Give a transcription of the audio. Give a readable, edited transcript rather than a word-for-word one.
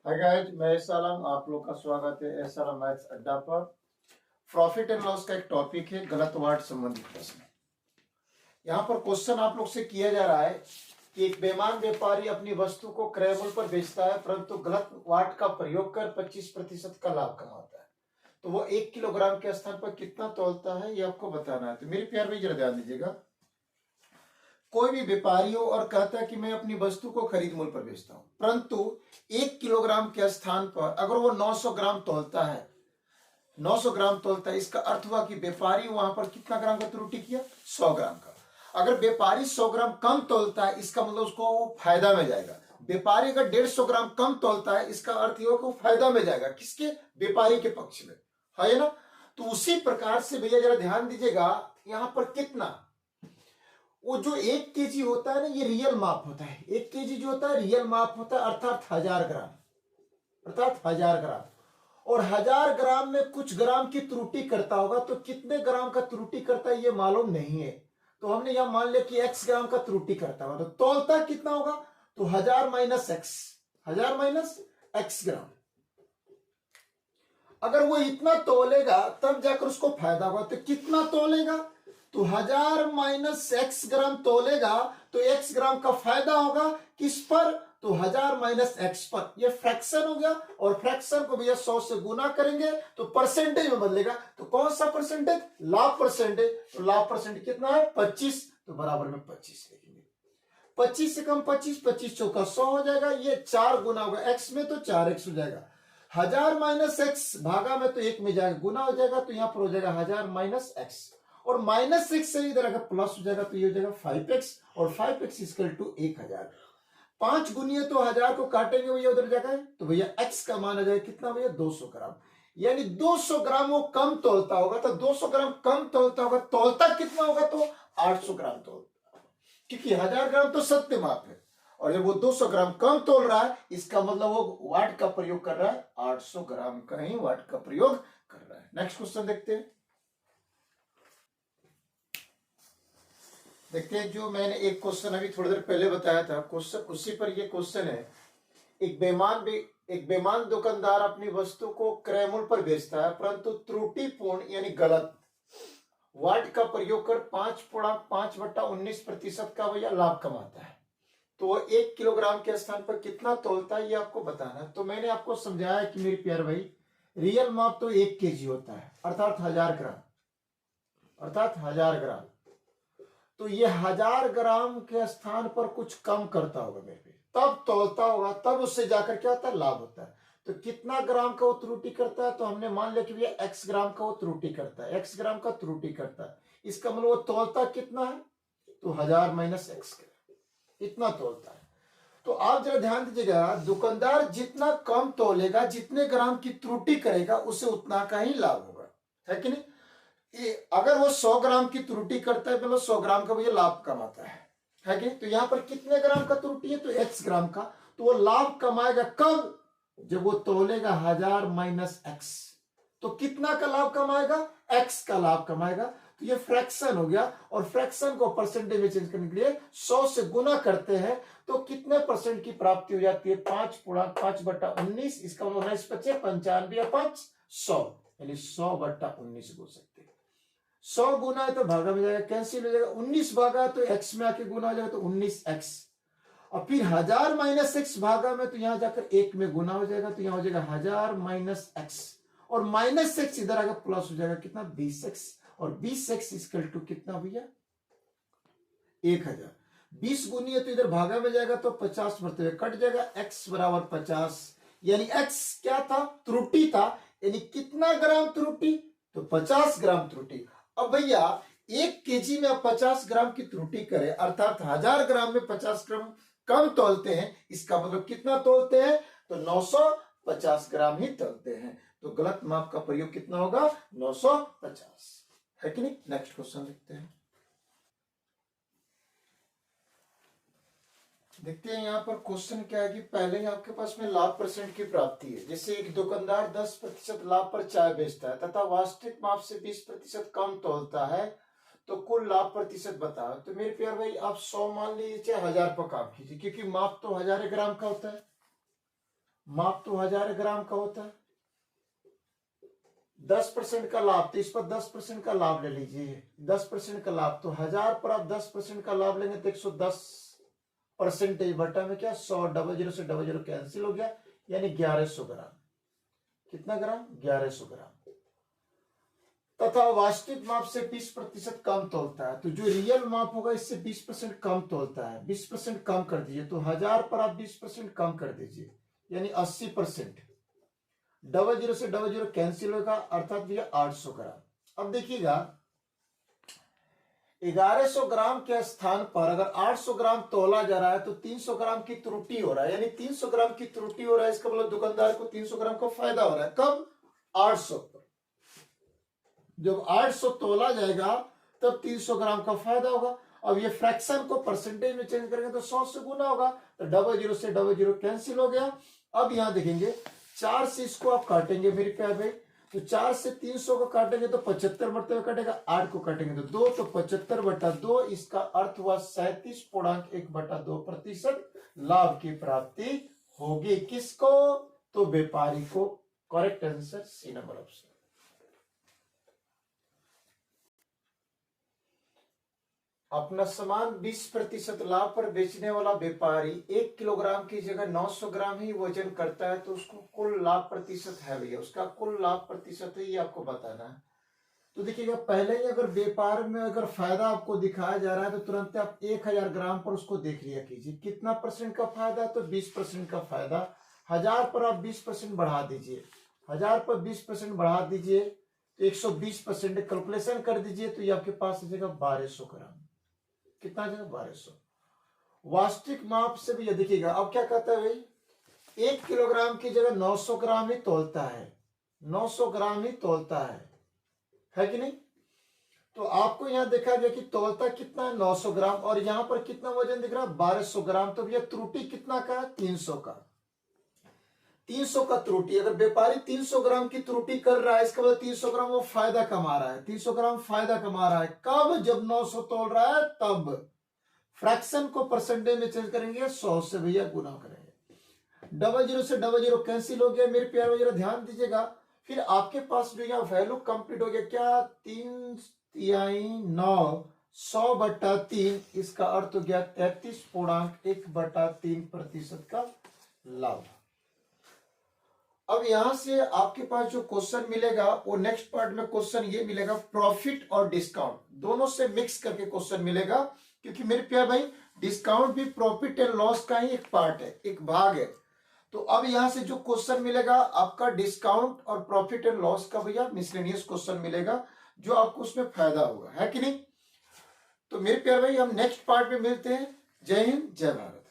Hi guys, मैं सलाम, आप लोग का स्वागत है एसआरएम मैथ्स अड्डा पर। प्रॉफिट एंड लॉस का एक टॉपिक है गलत वाट संबंधित प्रश्न। यहाँ पर क्वेश्चन आप लोग से किया जा रहा है कि एक बेईमान व्यापारी अपनी वस्तु को क्रय मूल्य पर बेचता है परंतु गलत वाट का प्रयोग कर 25% का लाभ कमाता है। तो वो 1 किलोग्राम के स्थान पर कितना तौलता है ये आपको बताना है। तो मेरे प्यार भाई जरा ध्यान दीजिएगा। कोई भी व्यापारी हो और कहता है कि मैं अपनी वस्तु को खरीद मूल्य पर बेचता हूं, परंतु 1 किलोग्राम के स्थान पर अगर वो 900 ग्राम तौलता है, 900 ग्राम तौलता है, इसका अर्थ हुआ कि व्यापारी वहां पर कितना ग्राम का त्रुटि किया, 100 ग्राम का। अगर व्यापारी 100 ग्राम कम तौलता है, इसका मतलब उसको फायदा में जाएगा। व्यापारी अगर 150 ग्राम कम तौलता है, इसका अर्थ ये होगा वो फायदा में जाएगा। किसके? व्यापारी के पक्ष में, है ना। तो उसी प्रकार से भैया जरा ध्यान दीजिएगा, यहां पर कितना, वो जो 1 केजी होता है ना, ये रियल माप होता है। 1 केजी जो होता है रियल माप होता है, अर्थात 1000 ग्राम, अर्थात 1000 ग्राम। और 1000 ग्राम में कुछ ग्राम की त्रुटि करता होगा, तो कितने ग्राम का त्रुटि करता है ये मालूम नहीं है। तो हमने यहां मान लिया कि x ग्राम का त्रुटि करता होगा, तो तौलता कितना होगा, तो 1000 माइनस x, 1000 माइनस x ग्राम। अगर वो इतना तौलेगा तब जाकर उसको फायदा होगा। तो कितना तौलेगा, तो 1000 माइनस x ग्राम तोलेगा, तो x ग्राम का फायदा होगा किस पर, तो 1000 माइनस x पर। ये फ्रैक्शन हो गया, और फ्रैक्शन को भैया 100 से गुना करेंगे तो परसेंटेज में बदलेगा। तो कौन सा परसेंटेज, लाभ परसेंटेज। तो लाभ परसेंटेज कितना है, 25, तो बराबर में 25 लिखेंगे। 25 से कम 25, 25 चौका 100 हो जाएगा। ये 4 गुना होगा x में, तो 4x हो जाएगा। 1000 माइनस एक्स भागा में तो 1 में जाएगा, गुना हो जाएगा, तो यहां पर हो जाएगा 1000 माइनस एक्स, और माइनस 6 से इधर अगर प्लस हो जाएगा तो ये हो जाएगा 5x, और 5x इक्वल टू 1000। 5 गुनिये तो 1000 को काटेंगे भैया उधर जाकर, तो भैया x का मान आ जाएगा कितना भैया, 200 ग्राम। यानी 200 ग्राम वो कम तोलता होगा। तो 200 ग्राम कम तोलता होगा, तोलता कितना होगा, तो 800 ग्राम तोलता, क्योंकि 1000 ग्राम तो सत्य माप है, और जब वो 200 ग्राम कम तोल रहा है, इसका मतलब वो वाट का प्रयोग कर रहा है, 800 ग्राम का ही वाट का प्रयोग कर रहा है। नेक्स्ट क्वेश्चन देखते हैं। देखते हैं, जो मैंने एक क्वेश्चन अभी थोड़ी देर पहले बताया था, क्वेश्चन उसी पर ये क्वेश्चन है। एक बेईमान दुकानदार अपनी वस्तु को क्रय मूल्य पर बेचता है, परंतु त्रुटिपूर्ण यानी गलत वाट का प्रयोग कर 5.5/19% का भैया लाभ कमाता है। तो वो 1 किलोग्राम के स्थान पर कितना तौलता है ये आपको बताना है। तो मैंने आपको समझाया कि मेरे प्यारे भाई, रियल माप तो 1 केजी होता है, अर्थात 1000 ग्राम, अर्थात 1000 ग्राम। तो ये 1000 ग्राम के स्थान पर कुछ कम करता होगा मेरे पे, तब तौलता होगा, तब उससे जाकर क्या होता है, लाभ होता है। तो कितना ग्राम का वो त्रुटि करता है, तो हमने मान लिया कि भैया x ग्राम का वो त्रुटि करता है, x ग्राम का त्रुटि करता है। इसका मतलब वो तौलता कितना है, तो 1000 माइनस x इतना तौलता है। तो आप जरा ध्यान दीजिएगा, दुकानदार जितना कम तौलेगा, जितने ग्राम की त्रुटि करेगा, उसे उतना का ही लाभ होगा, है कि नहीं। अगर वो 100 ग्राम की त्रुटि करता है, मतलब 100 ग्राम का भैया लाभ कमाता है कि। तो यहां पर कितने ग्राम का त्रुटि है, तो x ग्राम का। तो वो लाभ कमाएगा कब, जब वो तौलेगा 1000 माइनस x। तो कितना का लाभ कमाएगा, x का लाभ कमाएगा। तो ये फ्रैक्शन हो गया, और फ्रैक्शन को परसेंटेज में चेंज करने के लिए 100 से गुना करते हैं, तो कितने परसेंट की प्राप्ति हो जाती है, 5.5/19। इसका मतलब 19 × 5 = 95 या 5 100, यानी 100/19 बोल सकते हैं। 100 गुना है तो भागा में जाएगा, कैंसिल हो जाएगा। 19 भागा तो x में आके गुना हो जाएगा, तो 19x। और फिर 1000 माइनस x भागा में, तो यहां जाकर 1 में गुना हो जाएगा, तो यहां हो जाएगा 1000 माइनस x, और माइनस x इधर आकर प्लस हो जाएगा, कितना, 20x। और 20x इक्वल टू कितना भैया, 1000। 20 गुनी है तो इधर भागा में जाएगा, तो 50 बढ़ते हुए कट जाएगा, x बराबर 50। यानी x क्या था, त्रुटि था। यानी कितना ग्राम त्रुटि, तो 50 ग्राम त्रुटि। अब भैया 1 केजी में आप 50 ग्राम की त्रुटि करें, अर्थात 1000 ग्राम में 50 ग्राम कम तोलते हैं, इसका मतलब कितना तोलते हैं, तो 950 ग्राम ही तोलते हैं। तो गलत माप का प्रयोग कितना होगा, 950, है कि नहीं। नेक्स्ट क्वेश्चन देखते हैं। देखते हैं यहाँ पर क्वेश्चन क्या है कि पहले ही आपके पास में लाभ परसेंट की प्राप्ति है। जैसे एक दुकानदार 10% लाभ पर चाय बेचता है तथा वास्तविक माप से 20% कम तोलता है, तो कुल लाभ प्रतिशत बताओ। तो मेरे प्यार भाई, आप 100 मान लीजिए, चाहे 1000 पर काम कीजिए, क्योंकि माप तो 1000 ग्राम का होता है, माप तो 1000 ग्राम का होता है, 10% का लाभ, तो इस पर 10% का लाभ ले लीजिए, 10% का लाभ, तो 1000 पर आप 10% का लाभ लेंगे तो 110% बटा में क्या 100, डबल जीरो से डबल जीरो कैंसिल हो गया, यानी 1100 ग्राम। कितना ग्राम? 1100 ग्राम। तथा वास्तविक माप से 20% कम तोलता है, तो जो रियल माप होगा इससे 20% कम तोलता है, 20% कम कर दीजिए, तो 1000 पर आप 20% कम कर दीजिए, यानी 80%। डबल जीरो से डबल जीरो कैंसिल होगा, अर्थात भैया 800 ग्राम। अब देखिएगा 1100 ग्राम के स्थान पर अगर 800 ग्राम तोला जा रहा है तो 300 ग्राम की त्रुटि हो रहा है, यानी 300 ग्राम की त्रुटि हो रहा है, इसका मतलब दुकानदार को 300 ग्राम का फायदा हो रहा है। कब? 800 पर। जब 800 तोला जाएगा तब 300 ग्राम का फायदा होगा। अब ये फ्रैक्शन को परसेंटेज में चेंज करेंगे तो 100 से गुना होगा, तो डबल जीरो से डबल जीरो कैंसिल हो गया। अब यहां देखेंगे 4 से इसको आप काटेंगे मेरे प्यार भाई, तो 4 से 300 को काटेंगे तो 75 बढ़ते हुए कटेगा, 8 को काटेंगे तो 2, तो 75/2, इसका अर्थ हुआ 37.1/2% लाभ की प्राप्ति होगी। किसको? तो व्यापारी को। Correct answer C number option. अपना सामान 20% लाभ पर बेचने वाला व्यापारी 1 किलोग्राम की जगह 900 ग्राम ही वजन करता है, तो उसको कुल लाभ प्रतिशत है भैया, उसका कुल लाभ प्रतिशत है, ये आपको बताना है। तो देखिएगा पहले ही अगर व्यापार में अगर फायदा आपको दिखाया जा रहा है तो तुरंत आप 1000 ग्राम पर उसको देख लिया कीजिए, कितना परसेंट का फायदा, तो 20% का फायदा। 1000 पर आप 20% बढ़ा दीजिए, 1000 पर 20% बढ़ा दीजिए तो 120% कैलकुलेशन कर दीजिए, तो ये आपके पास आ जाएगा 1200 ग्राम। कितना आ जाएगा? 1200। वास्तविक माप से भी ये देखिएगा, अब क्या कहता है भाई, 1 किलोग्राम की जगह 900 ग्राम ही तोलता है, 900 ग्राम ही तोलता है कि नहीं? तो आपको यहां देखा गया कि तोलता कितना है? 900 ग्राम, और यहां पर कितना वजन दिख रहा है? 1200 ग्राम। तो भैया त्रुटि कितना का है? 300 का। 300 का त्रुटि, अगर व्यापारी 300 ग्राम की त्रुटि कर रहा है, इसका मतलब 300 ग्राम वो फायदा कमा रहा है, 300 ग्राम फायदा कमा रहा है। कब? जब 900 तोल रहा है तब। फ्रैक्शन को परसेंटेज में चेंज करेंगे, 100 से भैया गुना करेंगे, डबल जीरो से डबल जीरो कैंसिल हो गया मेरे प्यारे, जरा ध्यान दीजिएगा। फिर आपके पास जो यहाँ वैल्यू कंप्लीट हो गया, क्या? 3/9, 100/3, इसका अर्थ हो गया 33.1/3% का लाभ। अब यहां से आपके पास जो क्वेश्चन मिलेगा वो नेक्स्ट पार्ट में क्वेश्चन ये मिलेगा, प्रॉफिट और डिस्काउंट दोनों से मिक्स करके क्वेश्चन मिलेगा, क्योंकि मेरे प्यार भाई डिस्काउंट भी प्रॉफिट एंड लॉस का ही एक पार्ट है, एक भाग है। तो अब यहां से जो क्वेश्चन मिलेगा आपका डिस्काउंट और प्रॉफिट एंड लॉस का भैया मिसलेनियस क्वेश्चन मिलेगा, जो आपको उसमें फायदा होगा, है कि नहीं? तो मेरे प्यार भाई हम नेक्स्ट पार्ट में मिलते हैं। जय हिंद, जय भारत।